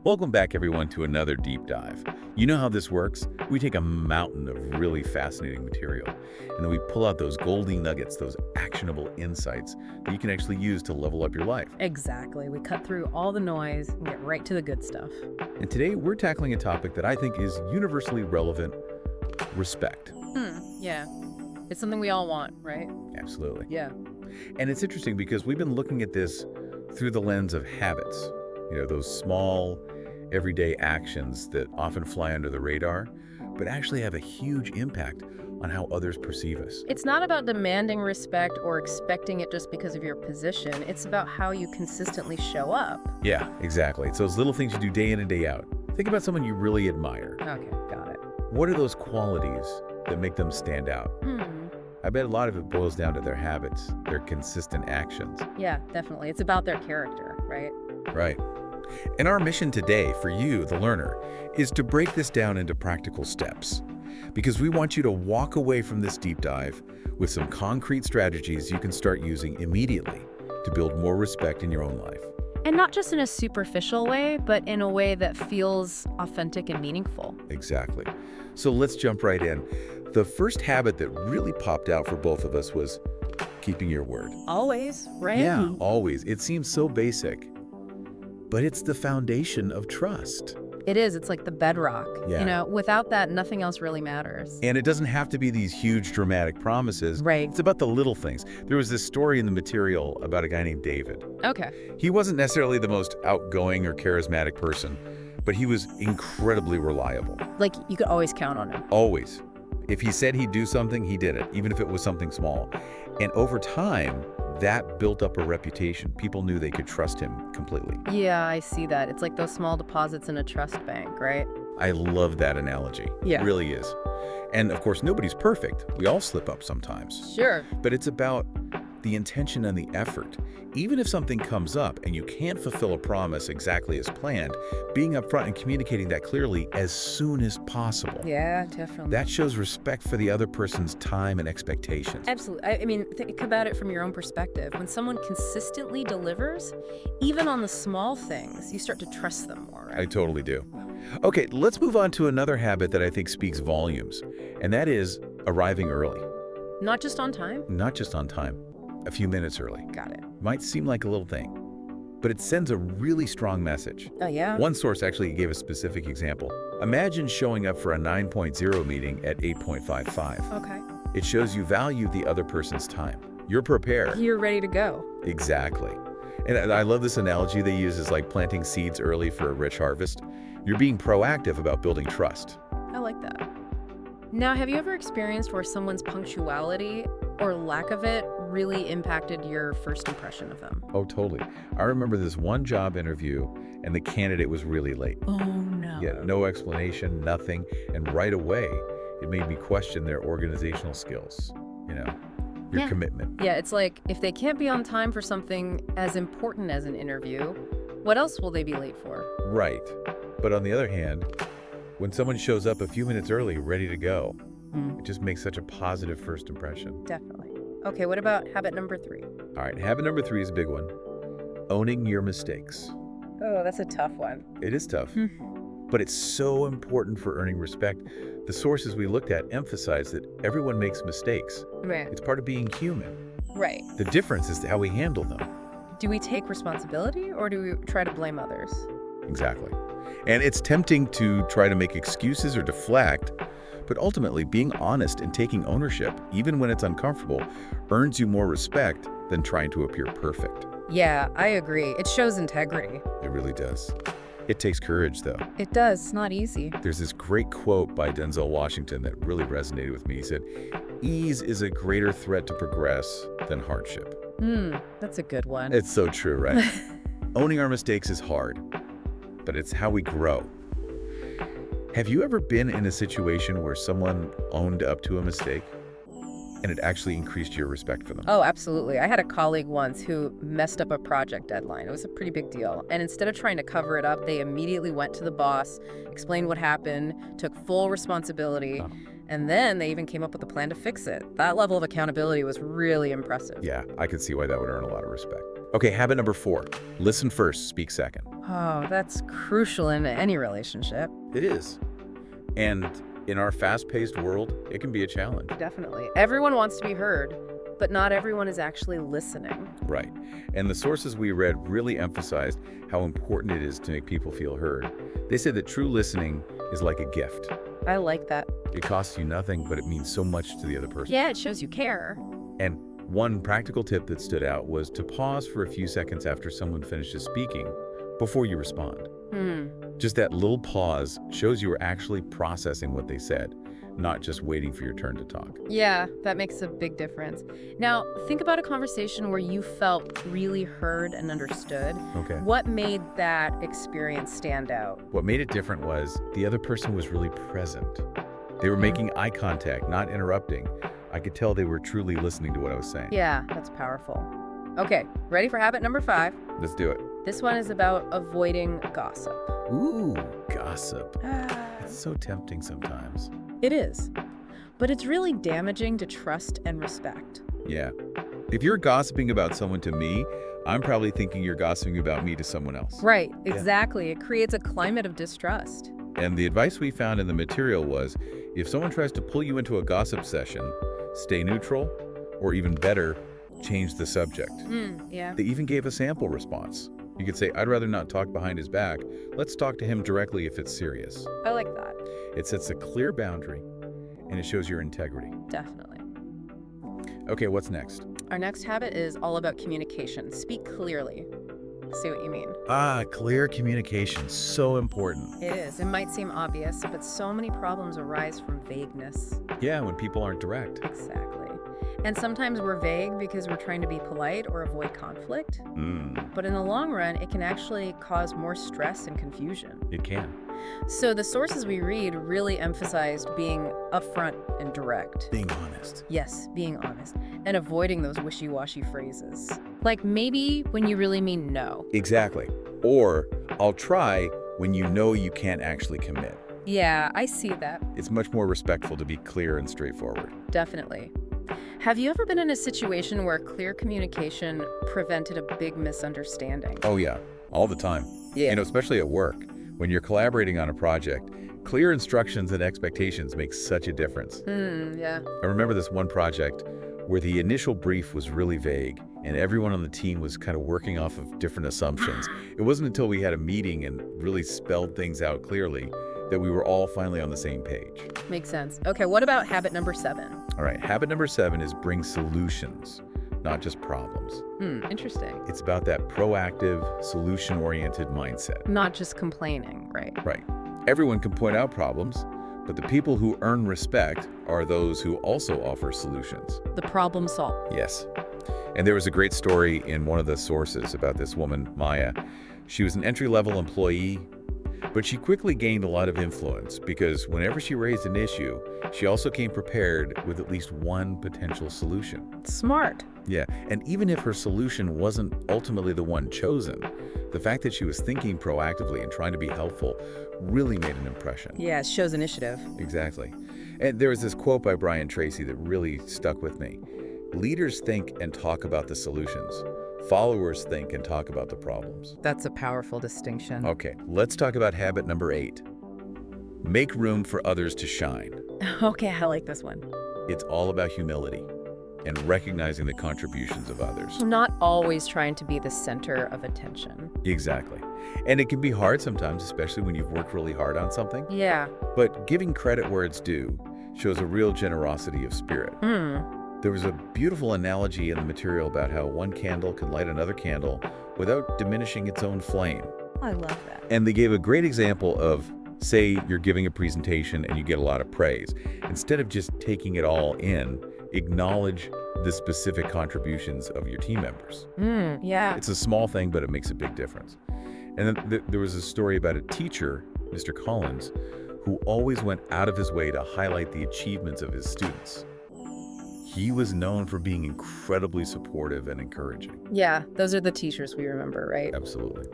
Welcome back, everyone, to another deep dive. You know how this works? We take a mountain of really fascinating material, and then we pull out those golden nuggets, those actionable insights that you can actually use to level up your life. Exactly. We cut through all the noise and get right to the good stuff. And today, we're tackling a topic that I think is universally relevant: respect. Yeah. It's something we all want, right? Absolutely. Yeah. And it's interesting because we've been looking at this through the lens of habits. You know, those small, everyday actions that often fly under the radar, but actually have a huge impact on how others perceive us. It's not about demanding respect or expecting it just because of your position. It's about how you consistently show up. Yeah, exactly. It's those little things you do day in and day out. Think about someone you really admire. Okay, got it. What are those qualities that make them stand out? I bet a lot of it boils down to their habits, their consistent actions. Yeah, definitely. It's about their character, right? Right. And our mission today for you, the learner, is to break this down into practical steps. Because we want you to walk away from this deep dive with some concrete strategies you can start using immediately to build more respect in your own life. And not just in a superficial way, but in a way that feels authentic and meaningful. Exactly. So let's jump right in. The first habit that really popped out for both of us was keeping your word. Always, right? Yeah, always. It seems so basic, but it's the foundation of trust. It is. It's like the bedrock. Yeah. You know, without that, nothing else really matters. And it doesn't have to be these huge dramatic promises. Right. It's about the little things. There was this story in the material about a guy named David. Okay. He wasn't necessarily the most outgoing or charismatic person, but he was incredibly reliable. Like, you could always count on him. Always. If he said he'd do something, he did it, even if it was something small. And over time, that built up a reputation. People knew they could trust him completely. Yeah, I see that. It's like those small deposits in a trust bank, right? I love that analogy. Yeah. It really is. And of course, nobody's perfect. We all slip up sometimes. Sure. But it's about the intention and the effort. Even if something comes up and you can't fulfill a promise exactly as planned, being upfront and communicating that clearly as soon as possible. Yeah, definitely. That shows respect for the other person's time and expectations. Absolutely. I mean, think about it from your own perspective. When someone consistently delivers, even on the small things, you start to trust them more, right? I totally do. Okay, let's move on to another habit that I think speaks volumes, and that is arriving early. Not just on time? Not just on time, a few minutes early. Got it. Might seem like a little thing, but it sends a really strong message. Oh, yeah? One source actually gave a specific example. Imagine showing up for a 9.0 meeting at 8.55. Okay. It shows you value the other person's time. You're prepared. You're ready to go. Exactly. And I love this analogy they use is like planting seeds early for a rich harvest. You're being proactive about building trust. I like that. Now, have you ever experienced where someone's punctuality or lack of it really impacted your first impression of them? Oh, totally. I remember this one job interview and the candidate was really late. Oh, no. Yeah, no explanation, nothing. And right away, it made me question their organizational skills, your Yeah. commitment. Yeah, it's like, if they can't be on time for something as important as an interview, what else will they be late for? Right. But on the other hand, when someone shows up a few minutes early, ready to go, it just makes such a positive first impression. Definitely. Okay, what about habit number 3? All right, habit number 3 is a big one. Owning your mistakes. Oh, that's a tough one. It is tough, but it's so important for earning respect. The sources we looked at emphasize that everyone makes mistakes. Right. It's part of being human. Right. The difference is how we handle them. Do we take responsibility or do we try to blame others? Exactly. And it's tempting to try to make excuses or deflect, but ultimately being honest and taking ownership, even when it's uncomfortable, earns you more respect than trying to appear perfect. Yeah, I agree. It shows integrity. It really does. It takes courage, though. It does. It's not easy. There's this great quote by Denzel Washington that really resonated with me. He said, "Ease is a greater threat to progress than hardship." That's a good one. It's so true, right? Owning our mistakes is hard, but it's how we grow. Have you ever been in a situation where someone owned up to a mistake and it actually increased your respect for them? Oh, absolutely. I had a colleague once who messed up a project deadline. It was a pretty big deal. And instead of trying to cover it up, they immediately went to the boss, explained what happened, took full responsibility, and then they even came up with a plan to fix it. That level of accountability was really impressive. Yeah, I could see why that would earn a lot of respect. Okay, habit number 4, listen first, speak second. Oh, that's crucial in any relationship. It is. And in our fast-paced world, it can be a challenge. Definitely. Everyone wants to be heard, but not everyone is actually listening. Right. And the sources we read really emphasized how important it is to make people feel heard. They said that true listening is like a gift. I like that. It costs you nothing, but it means so much to the other person. Yeah, it shows you care. And one practical tip that stood out was to pause for a few seconds after someone finishes speaking before you respond. Just that little pause shows you are actually processing what they said, not just waiting for your turn to talk. Yeah, that makes a big difference. Now, think about a conversation where you felt really heard and understood. Okay. What made that experience stand out? What made it different was the other person was really present. They were making eye contact, not interrupting. I could tell they were truly listening to what I was saying. Yeah, that's powerful. Okay, ready for habit number 5? Let's do it. This one is about avoiding gossip. Ooh, gossip. It's so tempting sometimes. It is. But it's really damaging to trust and respect. Yeah. If you're gossiping about someone to me, I'm probably thinking you're gossiping about me to someone else. Right, exactly. It creates a climate of distrust. And the advice we found in the material was, if someone tries to pull you into a gossip session, stay neutral, or even better, change the subject. Yeah. They even gave a sample response. You could say, I'd rather not talk behind his back. Let's talk to him directly if it's serious. I like that. It sets a clear boundary, and it shows your integrity. Definitely. Okay, what's next? Our next habit is all about communication. Speak clearly. See what you mean. Clear communication, so important. It is. It might seem obvious, but so many problems arise from vagueness. Yeah, when people aren't direct. Exactly. And sometimes we're vague because we're trying to be polite or avoid conflict. But in the long run, it can actually cause more stress and confusion. It can. So the sources we read really emphasized being upfront and direct. Being honest. Yes, being honest. And avoiding those wishy-washy phrases. Like maybe when you really mean no. Exactly. Or, I'll try when you know you can't actually commit. Yeah, I see that. It's much more respectful to be clear and straightforward. Definitely. Have you ever been in a situation where clear communication prevented a big misunderstanding? Oh yeah, all the time. Yeah. You know, especially at work. When you're collaborating on a project, clear instructions and expectations make such a difference. Yeah. I remember this one project where the initial brief was really vague and everyone on the team was kind of working off of different assumptions. It wasn't until we had a meeting and really spelled things out clearly that we were all finally on the same page. Makes sense. Okay, what about habit number 7? All right, habit number 7 is bring solutions, not just problems. Interesting. It's about that proactive, solution-oriented mindset. Not just complaining, right? Right. Everyone can point out problems, but the people who earn respect are those who also offer solutions. The problem solved. Yes. And there was a great story in one of the sources about this woman, Maya. She was an entry-level employee, but she quickly gained a lot of influence because whenever she raised an issue, she also came prepared with at least one potential solution. Smart. Yeah, and even if her solution wasn't ultimately the one chosen, the fact that she was thinking proactively and trying to be helpful really made an impression. Yeah, it shows initiative. Exactly. And there was this quote by Brian Tracy that really stuck with me. Leaders think and talk about the solutions. Followers think and talk about the problems. That's a powerful distinction. Okay, let's talk about habit number 8. Make room for others to shine. Okay, I like this one. It's all about humility and recognizing the contributions of others. Not always trying to be the center of attention. Exactly. And it can be hard sometimes, especially when you've worked really hard on something. Yeah. But giving credit where it's due shows a real generosity of spirit. There was a beautiful analogy in the material about how one candle can light another candle without diminishing its own flame. I love that. And they gave a great example of, say you're giving a presentation and you get a lot of praise. Instead of just taking it all in, acknowledge the specific contributions of your team members. Yeah. It's a small thing, but it makes a big difference. And then there was a story about a teacher, Mr. Collins, who always went out of his way to highlight the achievements of his students. He was known for being incredibly supportive and encouraging. Yeah, those are the teachers we remember, right? Absolutely.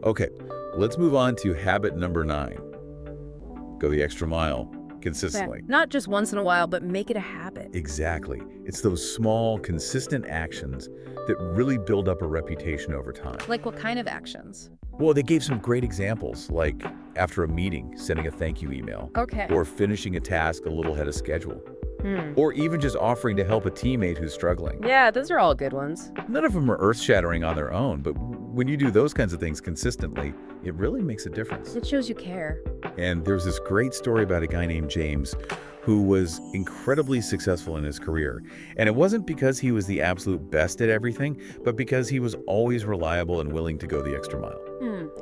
Okay, let's move on to habit number 9. Go the extra mile consistently. Not just once in a while, but make it a habit. Exactly. It's those small, consistent actions that really build up a reputation over time. Like what kind of actions? Well, they gave some great examples, like after a meeting, sending a thank you email, Okay. or finishing a task a little ahead of schedule, Hmm. or even just offering to help a teammate who's struggling. Yeah, those are all good ones. None of them are earth-shattering on their own, but when you do those kinds of things consistently, it really makes a difference. It shows you care. And there's this great story about a guy named James who was incredibly successful in his career. And it wasn't because he was the absolute best at everything, but because he was always reliable and willing to go the extra mile.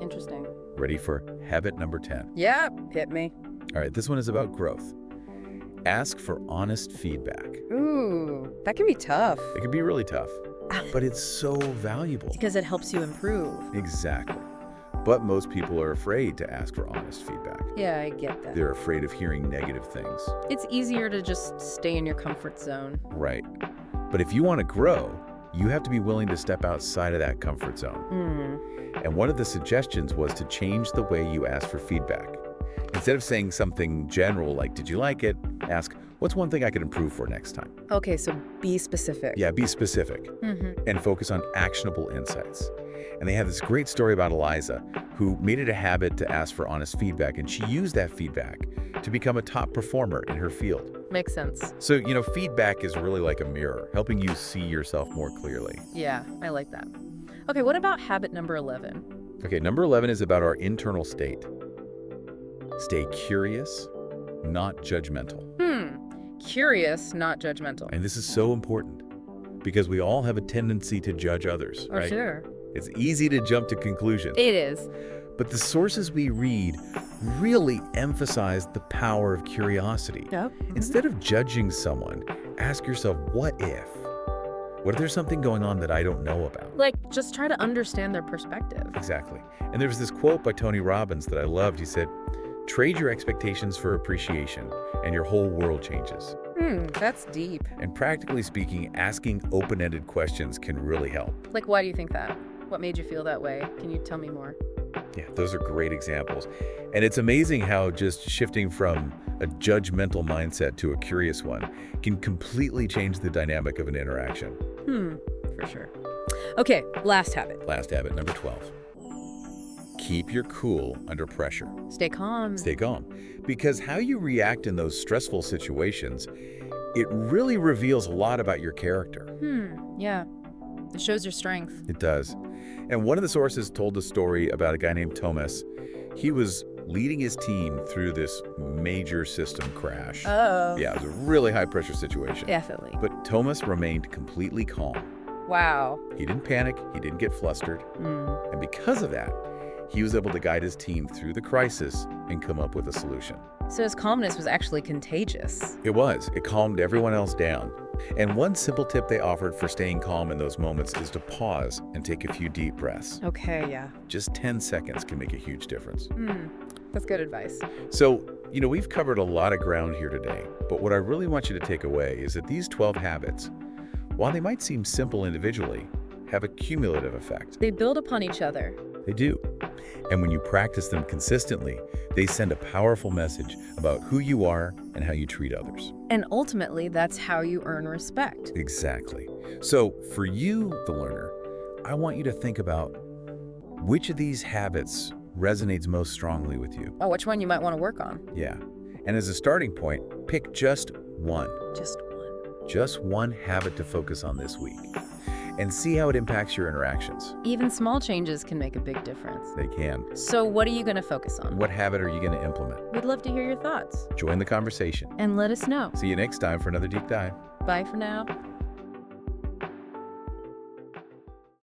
Interesting. Ready for habit number 10? Yeah, hit me. All right, this one is about growth. Ask for honest feedback. Ooh, that can be tough. It can be really tough, but it's so valuable. Because it helps you improve. Exactly. But most people are afraid to ask for honest feedback. Yeah, I get that. They're afraid of hearing negative things. It's easier to just stay in your comfort zone. Right. But if you want to grow, you have to be willing to step outside of that comfort zone. And one of the suggestions was to change the way you ask for feedback. Instead of saying something general like, did you like it? Ask, what's one thing I could improve for next time? Okay, so be specific. Yeah, be specific and focus on actionable insights. And they have this great story about Eliza, who made it a habit to ask for honest feedback, and she used that feedback to become a top performer in her field. Makes sense. So, feedback is really like a mirror, helping you see yourself more clearly. Yeah, I like that. Okay, what about habit number 11? Okay, number 11 is about our internal state. Stay curious, not judgmental. Curious, not judgmental. And this is so important because we all have a tendency to judge others, Oh, right? sure. It's easy to jump to conclusions. It is. But the sources we read really emphasize the power of curiosity. Yep. Instead of judging someone, ask yourself, what if? What if there's something going on that I don't know about? Like, just try to understand their perspective. Exactly. And there was this quote by Tony Robbins that I loved. He said, trade your expectations for appreciation, and your whole world changes. That's deep. And practically speaking, asking open-ended questions can really help. Like, why do you think that? What made you feel that way? Can you tell me more? Yeah, those are great examples. And it's amazing how just shifting from a judgmental mindset to a curious one can completely change the dynamic of an interaction. For sure. Okay, last habit. Last habit, number 12. Keep your cool under pressure. Stay calm. Stay calm. Because how you react in those stressful situations, it really reveals a lot about your character. Yeah. It shows your strength. It does. And one of the sources told a story about a guy named Thomas. He was leading his team through this major system crash. Oh. Yeah, it was a really high-pressure situation. Definitely. But Thomas remained completely calm. Wow. He didn't panic. He didn't get flustered. And because of that, he was able to guide his team through the crisis and come up with a solution. So his calmness was actually contagious. It was. It calmed everyone else down. And one simple tip they offered for staying calm in those moments is to pause and take a few deep breaths. Okay, yeah. Just 10 seconds can make a huge difference. That's good advice. So, we've covered a lot of ground here today, but what I really want you to take away is that these 12 habits, while they might seem simple individually, have a cumulative effect. They build upon each other. They do. And when you practice them consistently, they send a powerful message about who you are and how you treat others. And ultimately, that's how you earn respect. Exactly. So for you, the learner, I want you to think about which of these habits resonates most strongly with you. Oh, which one you might want to work on? Yeah. And as a starting point, pick just one. Just one. Just one habit to focus on this week. And see how it impacts your interactions. Even small changes can make a big difference. They can. So what are you going to focus on? What habit are you going to implement? We'd love to hear your thoughts. Join the conversation. And let us know. See you next time for another deep dive. Bye for now.